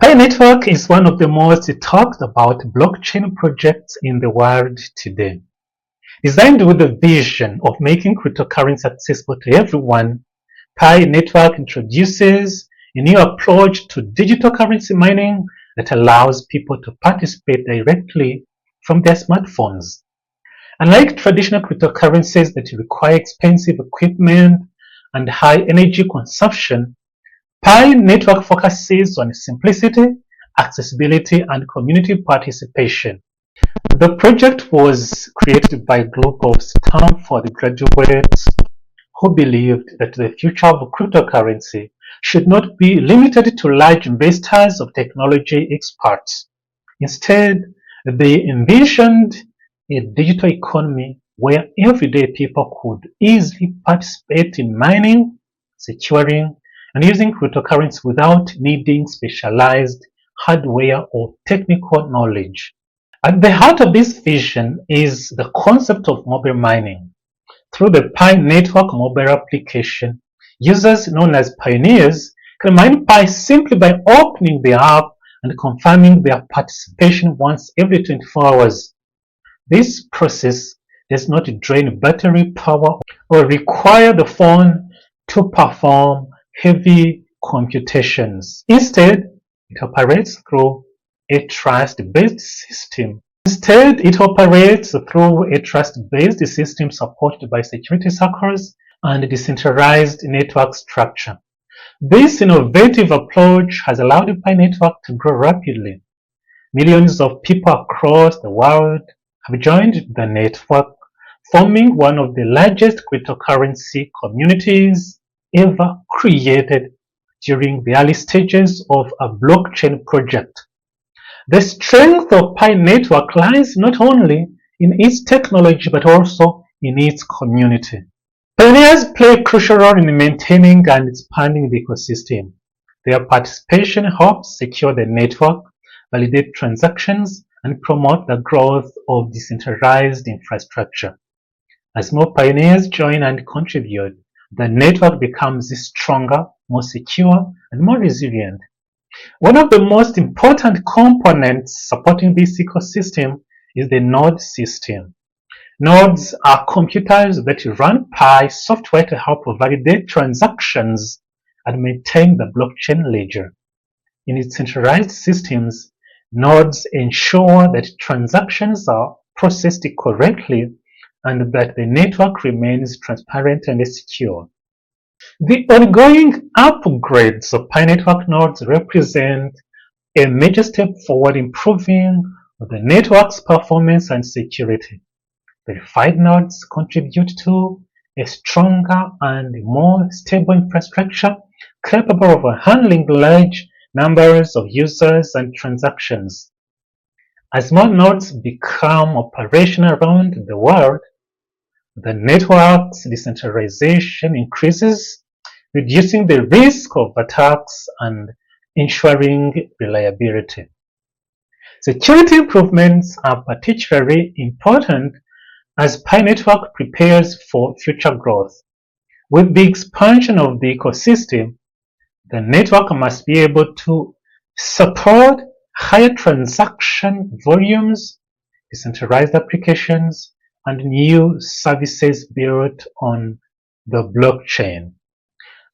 Pi Network is one of the most talked about blockchain projects in the world today. Designed with the vision of making cryptocurrency accessible to everyone, Pi Network introduces a new approach to digital currency mining that allows people to participate directly from their smartphones. Unlike traditional cryptocurrencies that require expensive equipment and high energy consumption, Pi Network focuses on simplicity, accessibility, and community participation. The project was created by a group of Stanford graduates who believed that the future of cryptocurrency should not be limited to large investors or technology experts. Instead, they envisioned a digital economy where everyday people could easily participate in mining, securing, and using cryptocurrency without needing specialized hardware or technical knowledge. At the heart of this vision is the concept of mobile mining. Through the Pi Network mobile application, users known as pioneers can mine Pi simply by opening the app and confirming their participation once every 24 hours. This process does not drain battery power or require the phone to perform heavy computations. Instead, it operates through a trust-based system. Supported by security circles and decentralized network structure. This innovative approach has allowed the Pi network to grow rapidly. Millions of people across the world have joined the network, forming one of the largest cryptocurrency communities ever created during the early stages of a blockchain project. The strength of Pi Network lies not only in its technology but also in its community. Pioneers play a crucial role in maintaining and expanding the ecosystem. Their participation helps secure the network, validate transactions, and promote the growth of decentralized infrastructure. As more pioneers join and contribute, the network becomes stronger, more secure, and more resilient. One of the most important components supporting this ecosystem is the node system. Nodes are computers that run Pi software to help validate transactions and maintain the blockchain ledger. In its centralized systems, nodes ensure that transactions are processed correctly and that the network remains transparent and secure. The ongoing upgrades of Pi network nodes represent a major step forward improving the network's performance and security. Verified nodes contribute to a stronger and more stable infrastructure capable of handling large numbers of users and transactions. As more nodes become operational around the world, the network's decentralization increases, reducing the risk of attacks and ensuring reliability. Security improvements are particularly important as Pi Network prepares for future growth. With the expansion of the ecosystem, the network must be able to support higher transaction volumes, decentralized applications, and new services built on the blockchain.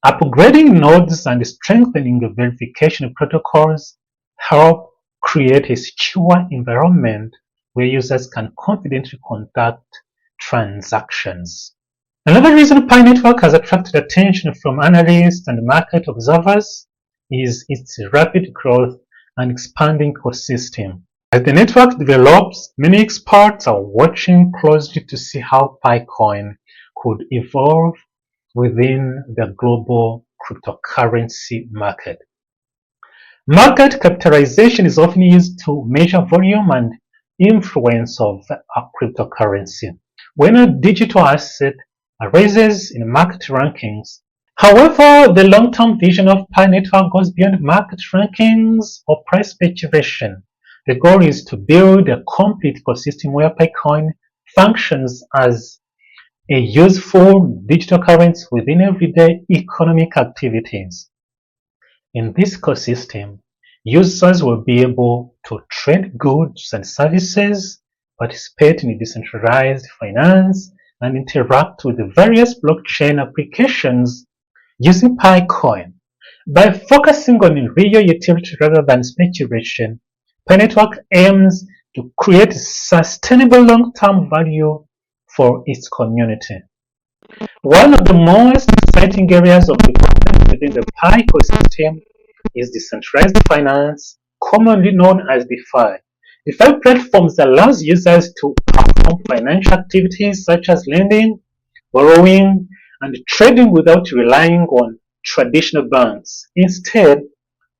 Upgrading nodes and strengthening the verification protocols help create a secure environment where users can confidently conduct transactions. Another reason Pi Network has attracted attention from analysts and market observers is its rapid growth and expanding ecosystem. As the network develops, many experts are watching closely to see how Picoin could evolve within the global cryptocurrency market. Market capitalization is often used to measure volume and influence of a cryptocurrency. When a digital asset rises in market rankings, however, the long-term vision of Pi Network goes beyond market rankings or price speculation. The goal is to build a complete ecosystem where Picoin functions as a useful digital currency within everyday economic activities. In this ecosystem, Users will be able to trade goods and services, participate in decentralized finance, and interact with the various blockchain applications using Picoin. By focusing on real utility rather than speculation, Pi Network aims to create sustainable long-term value for its community. One of the most exciting areas of development within the Pi ecosystem is decentralized finance, commonly known as DeFi. DeFi platforms allows users to perform financial activities such as lending, borrowing, and trading without relying on traditional banks. Instead,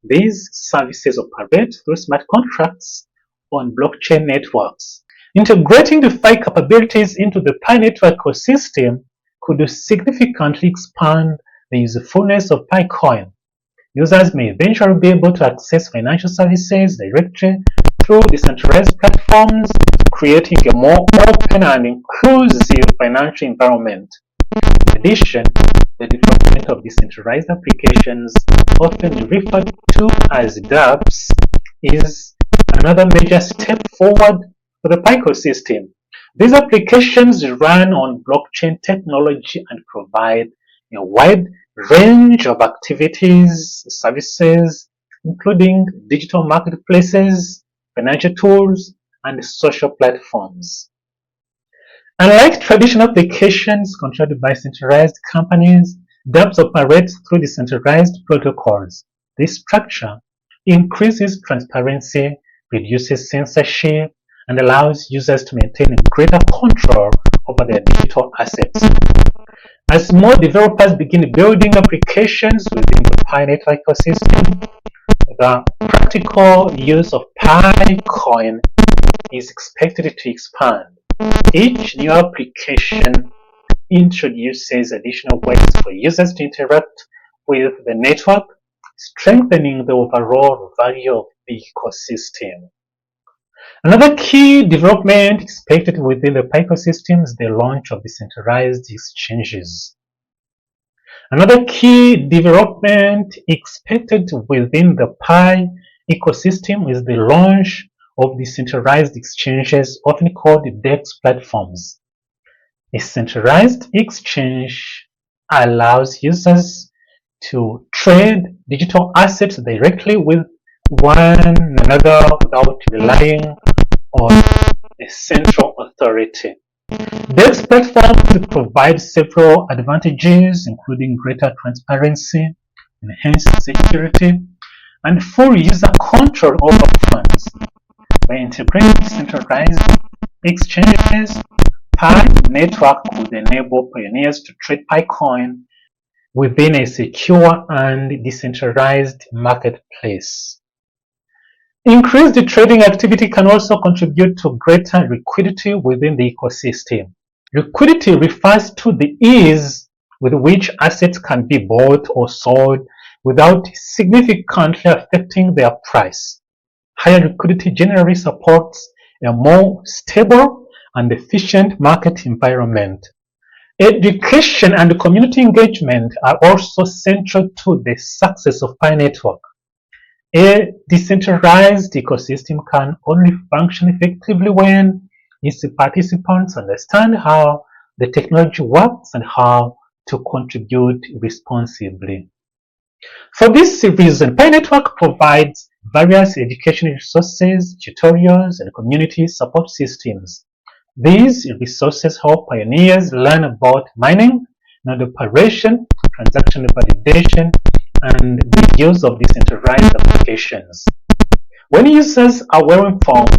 these services operate through smart contracts on blockchain networks. Integrating DeFi capabilities into the Pi network ecosystem could significantly expand the usefulness of Picoin. Users may eventually be able to access financial services directly through decentralized platforms, creating a more open and inclusive financial environment. In addition, the development of decentralized applications, often referred to as dApps, is another major step forward for the Pi ecosystem. These applications run on blockchain technology and provide a wide range of activities, services, including digital marketplaces, financial tools, and social platforms. Unlike traditional applications controlled by centralized companies, dApps operate through decentralized protocols. This structure increases transparency, reduces censorship, and allows users to maintain greater control over their digital assets. As more developers begin building applications within the Pi network ecosystem, the practical use of Picoin is expected to expand. Each new application introduces additional ways for users to interact with the network, strengthening the overall value of the ecosystem. Another key development expected within the Pi ecosystem is the launch of decentralized exchanges. Another key development expected within the Pi ecosystem is the launch of decentralized exchanges, often called DEX platforms. A centralized exchange allows users to trade digital assets directly with one another without relying on a central authority. DEX platforms provide several advantages, including greater transparency, enhanced security, and full user control over funds. By integrating centralized exchanges, Pi network would enable pioneers to trade Picoin within a secure and decentralized marketplace. Increased trading activity can also contribute to greater liquidity within the ecosystem. Liquidity refers to the ease with which assets can be bought or sold without significantly affecting their price. Higher liquidity generally supports a more stable and efficient market environment. Education and community engagement are also central to the success of Pi Network. A decentralized ecosystem can only function effectively when its participants understand how the technology works and how to contribute responsibly. For this reason, Pi Network provides various educational resources, tutorials, and community support systems. These resources help pioneers learn about mining, node operation, transaction validation, and the use of decentralized applications. When users are well informed,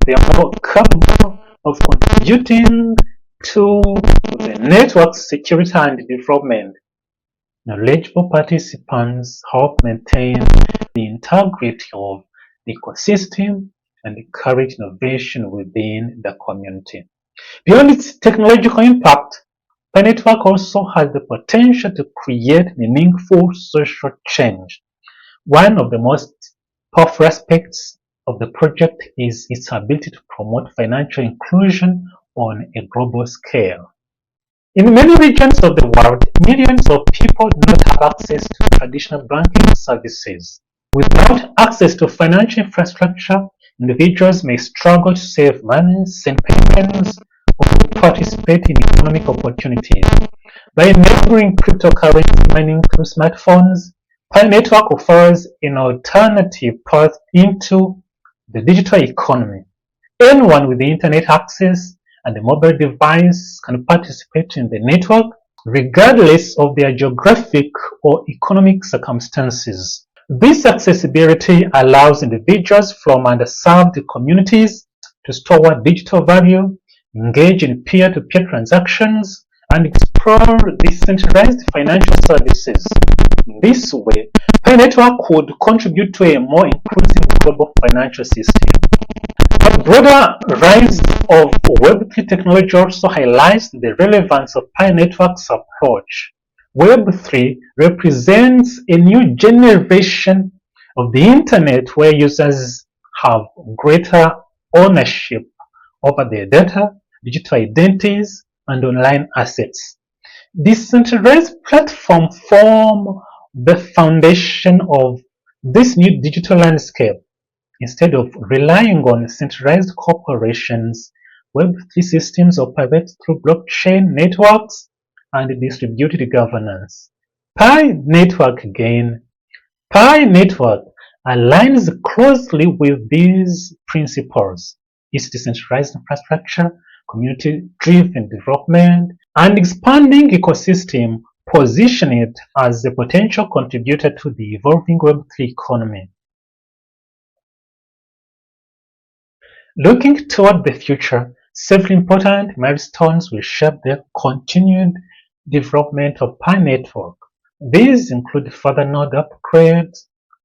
they are more capable of contributing to the network's security and development. Knowledgeable participants help maintain the integrity of the ecosystem and encourage innovation within the community. Beyond its technological impact, the network also has the potential to create meaningful social change. One of the most powerful aspects of the project is its ability to promote financial inclusion on a global scale. In many regions of the world, millions of people do not have access to traditional banking services. Without access to financial infrastructure, individuals may struggle to save money, send payments, or participate in economic opportunities. By enabling cryptocurrency mining through smartphones, Pi Network offers an alternative path into the digital economy. Anyone with the internet access and a mobile device can participate in the network regardless of their geographic or economic circumstances. This accessibility allows individuals from underserved communities to store digital value, engage in peer-to-peer transactions, and explore decentralized financial services. In this way, Pi Network could contribute to a more inclusive global financial system. The broader rise of Web3 technology also highlights the relevance of Pi Network's approach. Web3 represents a new generation of the internet where users have greater ownership over their data, digital identities, and online assets. Decentralized platforms form the foundation of this new digital landscape. Instead of relying on centralized corporations, Web3 systems operate through blockchain networks and distributed governance. Pi Network again. Pi Network aligns closely with these principles. Its decentralized infrastructure, community-driven development, and expanding ecosystem position it as a potential contributor to the evolving Web3 economy. Looking toward the future, several important milestones will shape the continued development of Pi Network. These include further node upgrades,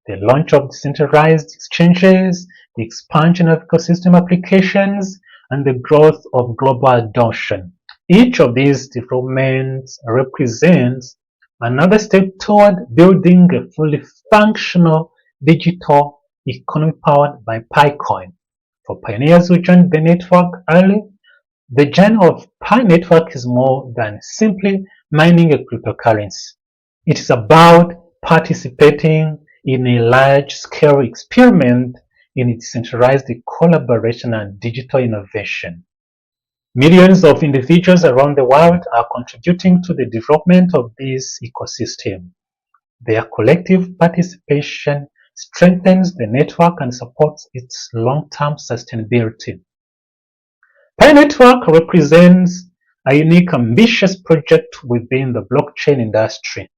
the launch of decentralized exchanges, the expansion of ecosystem applications, and the growth of global adoption. Each of these developments represents another step toward building a fully functional digital economy powered by PiCoin. For pioneers who joined the network early, the journey of Pi Network is more than simply mining a cryptocurrency. It is about participating in a large-scale experiment in decentralized collaboration and digital innovation. Millions of individuals around the world are contributing to the development of this ecosystem. Their collective participation strengthens the network and supports its long-term sustainability. Pi Network represents a unique, ambitious project within the blockchain industry.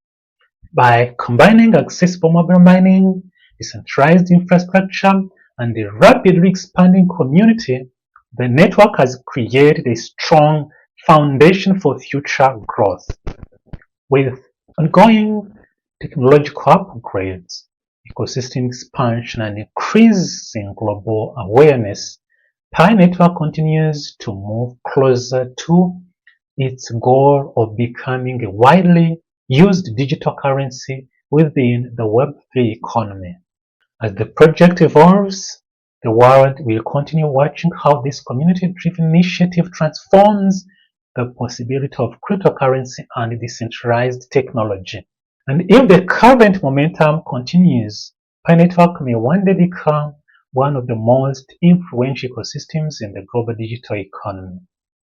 By combining accessible mobile mining, decentralized infrastructure, and a rapidly expanding community, the network has created a strong foundation for future growth. With ongoing technological upgrades, ecosystem expansion, and increasing global awareness, Pi Network continues to move closer to its goal of becoming a widely used digital currency within the Web3 economy. As the project evolves, the world will continue watching how this community-driven initiative transforms the possibility of cryptocurrency and decentralized technology. And if the current momentum continues, Pi Network may one day become one of the most influential ecosystems in the global digital economy.